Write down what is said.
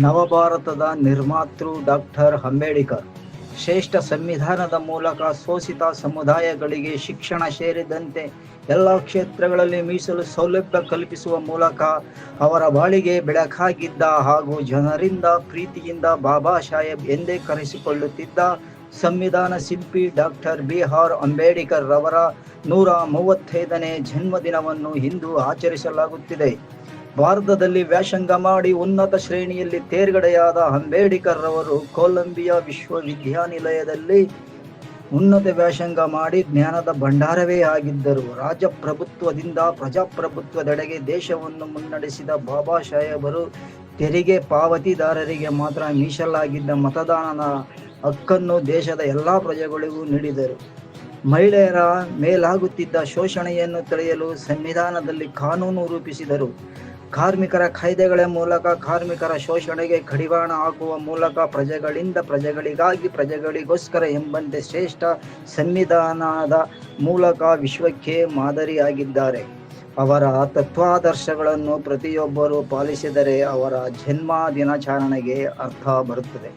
ನವಭಾರತದ ನಿರ್ಮಾತೃ doctor Ambedkar ಶ್ರೇಷ್ಠ ಸಂವಿಧಾನದ ಮೂಲಕ ಶೋಷಿತ ಸಮುದಾಯಗಳಿಗೆ ಶಿಕ್ಷಣ ಸೇರಿದಂತೆ ಎಲ್ಲ ಕ್ಷೇತ್ರಗಳಲ್ಲಿ ಮೀಸಲು ಸೌಲಭ್ಯ ಕಲ್ಪಿಸುವ ಮೂಲಕ ಅವರ ಬಾಳಿಗೆ ಬೆಳಕಾಗಿದ್ದ ಹಾಗೂ ಜನರಿಂದ ಪ್ರೀತಿಯಿಂದ ಬಾಬಾ ಸಾಹೇಬ್ ಎಂದೇ ಕರೆಸಿಕೊಳ್ಳುತ್ತಿದ್ದ ಸಂವಿಧಾನ ಶಿಲ್ಪಿ ಡಾಕ್ಟರ್ BR ಅಂಬೇಡ್ಕರ್ ರವರ 135ನೇ ಜನ್ಮದಿನವನ್ನು ಇಂದು ಆಚರಿಸಲಾಗುತ್ತಿದೆ. ಭಾರತದಲ್ಲಿ ವ್ಯಾಸಂಗ ಮಾಡಿ ಉನ್ನತ ಶ್ರೇಣಿಯಲ್ಲಿ ತೇರ್ಗಡೆಯಾದ ಅಂಬೇಡ್ಕರ್ ರವರು ಕೊಲಂಬಿಯಾ ವಿಶ್ವವಿದ್ಯಾನಿಲಯದಲ್ಲಿ ಉನ್ನತ ವ್ಯಾಸಂಗ ಮಾಡಿ ಜ್ಞಾನದ ಭಂಡಾರವೇ ಆಗಿದ್ದರು. ರಾಜಪ್ರಭುತ್ವದಿಂದ ಪ್ರಜಾಪ್ರಭುತ್ವದೆಡೆಗೆ ದೇಶವನ್ನು ಮುನ್ನಡೆಸಿದ ಬಾಬಾ ಸಾಹೇಬರು ತೆರಿಗೆ ಪಾವತಿದಾರರಿಗೆ ಮಾತ್ರ ಮೀಸಲಾಗಿದ್ದ ಮತದಾನದ ಹಕ್ಕನ್ನು ದೇಶದ ಎಲ್ಲ ಪ್ರಜೆಗಳಿಗೂ ನೀಡಿದರು. ಮಹಿಳೆಯರ ಮೇಲಾಗುತ್ತಿದ್ದ ಶೋಷಣೆಯನ್ನು ತಡೆಯಲು ಸಂವಿಧಾನದಲ್ಲಿ ಕಾನೂನು ರೂಪಿಸಿದರು. ಕಾರ್ಮಿಕರ ಕಾಯ್ದೆಗಳ ಮೂಲಕ ಕಾರ್ಮಿಕರ ಶೋಷಣೆಗೆ ಕಡಿವಾಣ ಹಾಕುವ ಮೂಲಕ ಪ್ರಜೆಗಳಿಂದ ಪ್ರಜೆಗಳಿಗಾಗಿ ಪ್ರಜೆಗಳಿಗೋಸ್ಕರ ಎಂಬಂತೆ ಶ್ರೇಷ್ಠ ಸಂವಿಧಾನದ ಮೂಲಕ ವಿಶ್ವಕ್ಕೆ ಮಾದರಿಯಾಗಿದ್ದಾರೆ. ಅವರ ತತ್ವಾದರ್ಶಗಳನ್ನು ಪ್ರತಿಯೊಬ್ಬರೂ ಪಾಲಿಸಿದರೆ ಅವರ ಜನ್ಮ ದಿನಾಚರಣೆಗೆ ಅರ್ಥ ಬರುತ್ತದೆ.